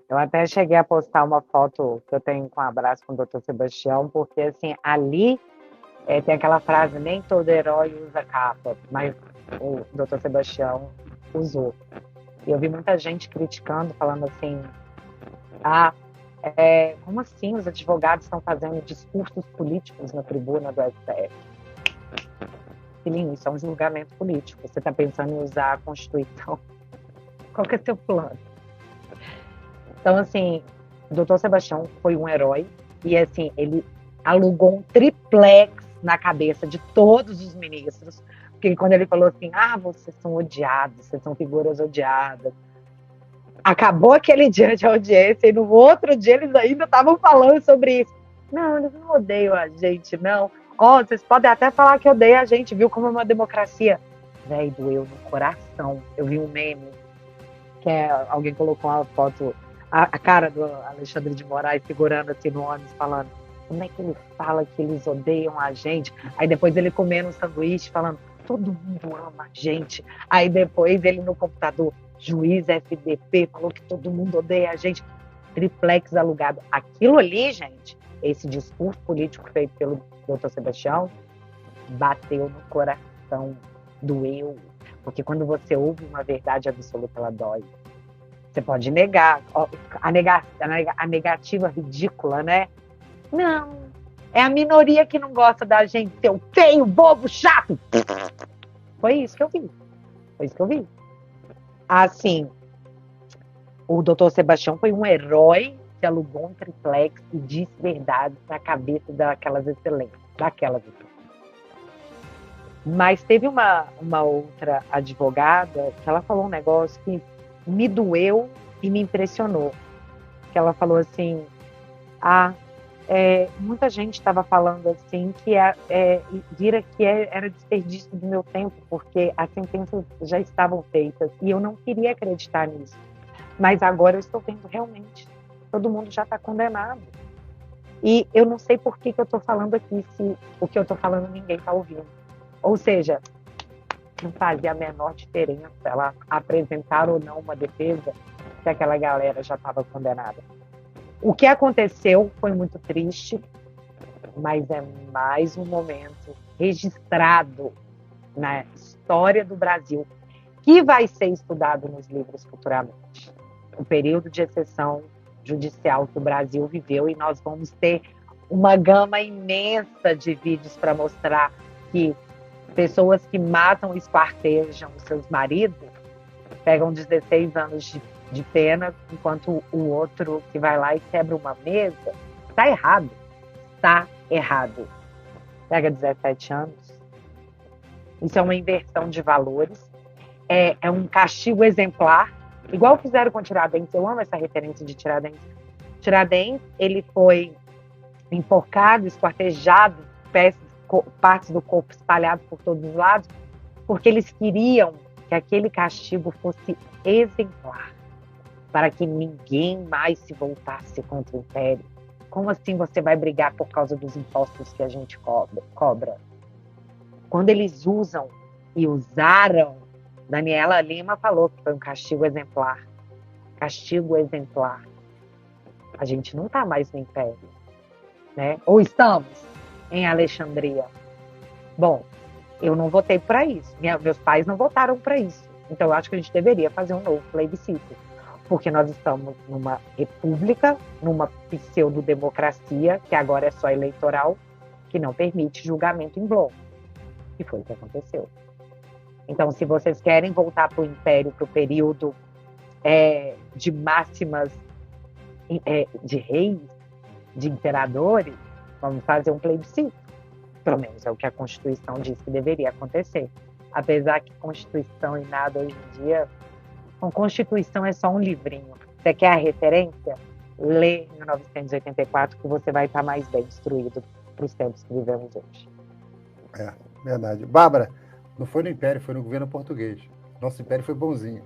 Eu até cheguei a postar uma foto que eu tenho com um abraço com o Dr. Sebastião, porque assim, ali tem aquela frase, nem todo herói usa capa, mas o Dr. Sebastião usou. E eu vi muita gente criticando, falando assim, como assim os advogados estão fazendo discursos políticos na tribuna do STF? Filhinho, isso é um julgamento político. Você está pensando em usar a Constituição? Qual que é o seu plano? Então, assim, o doutor Sebastião foi um herói e, assim, ele alugou um triplex na cabeça de todos os ministros, porque quando ele falou assim, vocês são odiados, vocês são figuras odiadas, acabou aquele dia de audiência e no outro dia eles ainda estavam falando sobre isso. Não, eles não odeiam a gente, não. Vocês podem até falar que odeiam a gente, viu, como é uma democracia. Véi, doeu no coração. Eu vi um meme, alguém colocou uma foto, a cara do Alexandre de Moraes segurando assim no ônibus, falando como é que ele fala que eles odeiam a gente? Aí depois ele comendo um sanduíche, falando todo mundo ama a gente. Aí depois ele no computador, juiz FDP, falou que todo mundo odeia a gente. Triplex alugado. Aquilo ali, gente, esse discurso político feito pelo doutor Sebastião, bateu no coração, doeu. Porque quando você ouve uma verdade absoluta, ela dói. Você pode negar. A negativa ridícula, né? Não. É a minoria que não gosta da gente, seu feio, bobo, chato. Foi isso que eu vi. Foi isso que eu vi. Assim, o doutor Sebastião foi um herói que alugou um triplex e disse verdade na cabeça daquelas excelências. Mas teve uma outra advogada que ela falou um negócio que me doeu e me impressionou. Que ela falou assim, muita gente estava falando assim que era desperdício do meu tempo, porque as sentenças já estavam feitas e eu não queria acreditar nisso. Mas agora eu estou vendo realmente, todo mundo já está condenado. E eu não sei por que eu estou falando aqui, se o que eu estou falando ninguém está ouvindo. Ou seja, não fazia a menor diferença ela apresentar ou não uma defesa se aquela galera já estava condenada. O que aconteceu foi muito triste, mas é mais um momento registrado na história do Brasil que vai ser estudado nos livros futuramente. O período de exceção judicial que o Brasil viveu, e nós vamos ter uma gama imensa de vídeos para mostrar que pessoas que matam e esquartejam os seus maridos pegam 16 anos de pena, enquanto o outro que vai lá e quebra uma mesa, está errado. Está errado. Pega 17 anos. Isso é uma inversão de valores. É um castigo exemplar, igual fizeram com Tiradentes. Eu amo essa referência de Tiradentes. Tiradentes, ele foi enforcado, esquartejado, partes do corpo espalhadas por todos os lados, porque eles queriam que aquele castigo fosse exemplar, para que ninguém mais se voltasse contra o Império. Como assim você vai brigar por causa dos impostos que a gente cobra? Quando eles usam e usaram, Daniela Lima falou que foi um castigo exemplar. Castigo exemplar. A gente não está mais no Império, né? Ou estamos em Alexandria. Bom, eu não votei para isso. Meus pais não votaram para isso. Então, eu acho que a gente deveria fazer um novo plebiscito. Porque nós estamos numa república, numa pseudo-democracia, que agora é só eleitoral, que não permite julgamento em bloco. E foi o que aconteceu. Então, se vocês querem voltar para o Império, para o período de máximas de reis, de imperadores, vamos fazer um plebiscito. Pelo menos é o que a Constituição diz que deveria acontecer. Apesar que Constituição e nada hoje em dia... A Constituição é só um livrinho. Você quer a referência? Lê 1984 que você vai estar mais bem instruído para os tempos que vivemos hoje. É, verdade. Bárbara, não foi no Império, foi no governo português. Nosso Império foi bonzinho.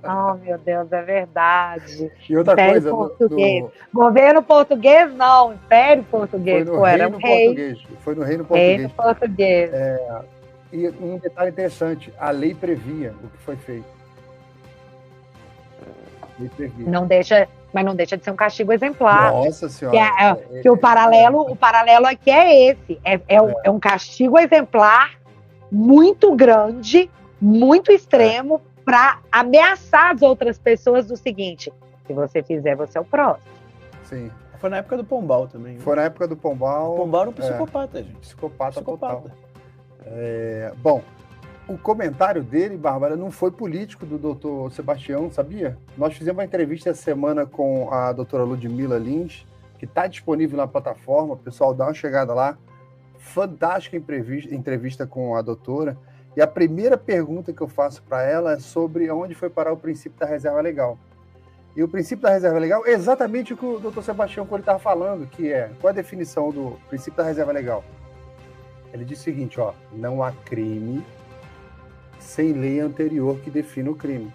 Oh, meu Deus, é verdade. E outra Império coisa... português. Governo português, não. Império português. Foi no Reino Português. Foi no Reino Português. Reino português. E um detalhe interessante, a lei previa o que foi feito. Não deixa, mas não deixa de ser um castigo exemplar. Nossa Senhora. Que o paralelo aqui é esse. É um castigo exemplar muito grande, muito extremo, para ameaçar as outras pessoas do seguinte: se você fizer, você é o próximo. Sim. Foi na época do Pombal também. Né? Foi na época do Pombal. O Pombal era um psicopata, gente. Psicopata total. Bom, o comentário dele, Bárbara, não foi político do doutor Sebastião, sabia? Nós fizemos uma entrevista essa semana com a doutora Ludmila Lins, que está disponível na plataforma. Pessoal, dá uma chegada lá. Fantástica entrevista com a doutora. E a primeira pergunta que eu faço para ela é sobre onde foi parar o princípio da reserva legal. E o princípio da reserva legal é exatamente o que o doutor Sebastião estava falando, que é, qual a definição do princípio da reserva legal? Ele diz o seguinte, não há crime sem lei anterior que defina o crime.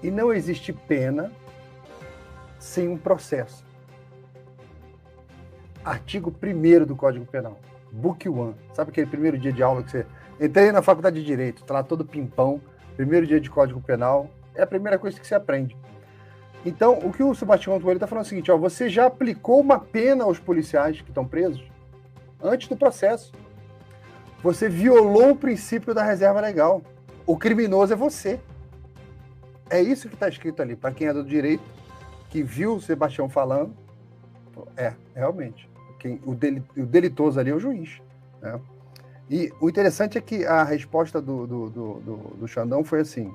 E não existe pena sem um processo. Artigo 1º do Código Penal, Book 1. Sabe aquele primeiro dia de aula que você... Entrei na faculdade de Direito, tá lá todo pimpão, primeiro dia de Código Penal, é a primeira coisa que você aprende. Então, o que o Sebastião Coelho está falando é o seguinte, você já aplicou uma pena aos policiais que estão presos antes do processo. Você violou o princípio da reserva legal. O criminoso é você. É isso que está escrito ali. Para quem é do direito, que viu o Sebastião falando, realmente. O delitoso ali é o juiz. Né? E o interessante é que a resposta do Xandão foi assim: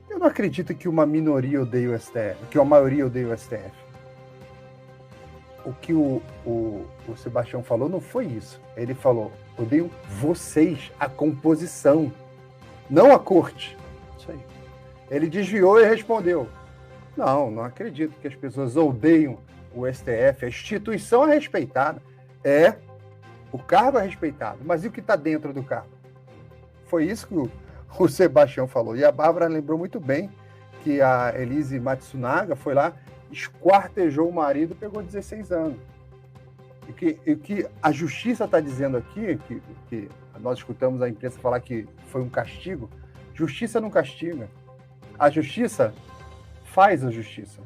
eu não acredito que uma minoria odeie o STF, que uma maioria odeie o STF. O que o Sebastião falou não foi isso. Ele falou, odeio vocês, a composição, não a corte. Isso aí. Ele desviou e respondeu, não acredito que as pessoas odeiam o STF, a instituição é respeitada. O cargo é respeitado, mas e o que está dentro do cargo? Foi isso que o Sebastião falou. E a Bárbara lembrou muito bem que a Elise Matsunaga foi lá, esquartejou o marido e pegou 16 anos. E que a justiça está dizendo aqui, que nós escutamos a imprensa falar que foi um castigo, justiça não castiga. A justiça faz a justiça.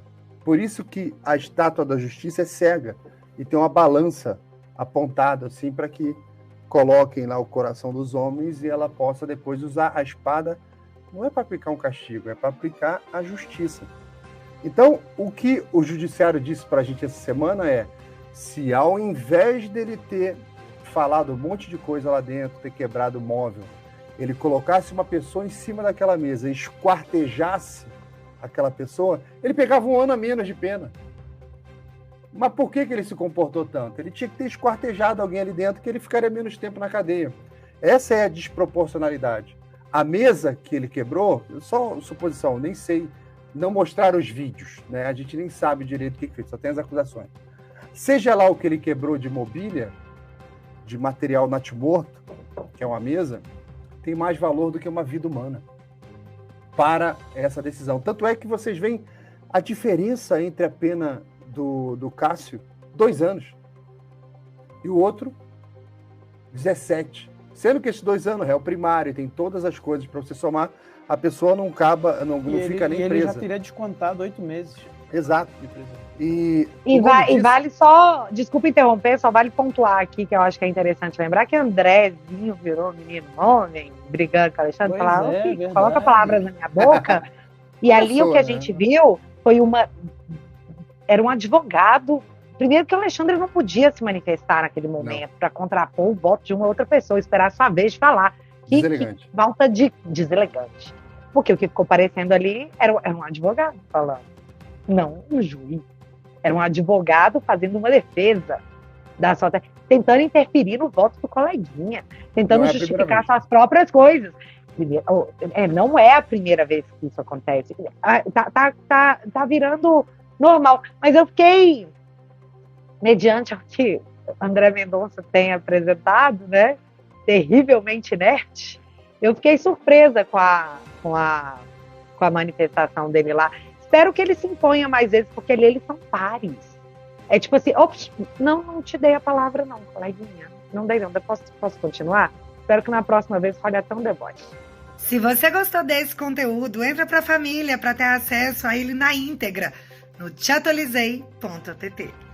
Por isso que a estátua da justiça é cega e tem uma balança apontada assim para que coloquem lá o coração dos homens e ela possa depois usar a espada, não é para aplicar um castigo, é para aplicar a justiça. Então, o que o judiciário disse para a gente essa semana é, se ao invés dele ter falado um monte de coisa lá dentro, ter quebrado o móvel, ele colocasse uma pessoa em cima daquela mesa e esquartejasse aquela pessoa, ele pegava 1 ano a menos de pena. Mas por que ele se comportou tanto? Ele tinha que ter esquartejado alguém ali dentro que ele ficaria menos tempo na cadeia. Essa é a desproporcionalidade. A mesa que ele quebrou, só suposição, nem sei, não mostraram os vídeos, né? A gente nem sabe direito o que fez, só tem as acusações. Seja lá o que ele quebrou de mobília, de material natimorto, que é uma mesa, tem mais valor do que uma vida humana para essa decisão. Tanto é que vocês veem a diferença entre a pena do Cássio, 2 anos, e o outro, 17. Sendo que esses 2 anos é o primário, tem todas as coisas para você somar, a pessoa não fica nem presa. Ele já teria descontado 8 meses. Exato. E vale só, desculpa interromper, só vale pontuar aqui, que eu acho que é interessante lembrar, que Andrezinho virou menino homem, brigando com o Alexandre, falava, coloca palavras na minha boca, e ali o que a gente viu foi era um advogado. Primeiro que o Alexandre não podia se manifestar naquele momento para contrapor o voto de uma outra pessoa, esperar a sua vez de falar. Que falta de deselegante. Porque o que ficou parecendo ali era um advogado falando, não um juiz. Era um advogado fazendo uma defesa da sua tentando interferir no voto do coleguinha, tentando justificar suas próprias coisas. Não é a primeira vez que isso acontece. Tá virando normal. Mas eu fiquei, mediante o que André Mendonça tem apresentado, né, terrivelmente inerte, eu fiquei surpresa com a manifestação dele lá. Espero que ele se imponha mais vezes, porque eles são pares. É tipo assim, não te dei a palavra não, coleguinha. Não dei não, posso continuar? Espero que na próxima vez fale até um deboche. Se você gostou desse conteúdo, entra pra família para ter acesso a ele na íntegra no chatolizei.tt.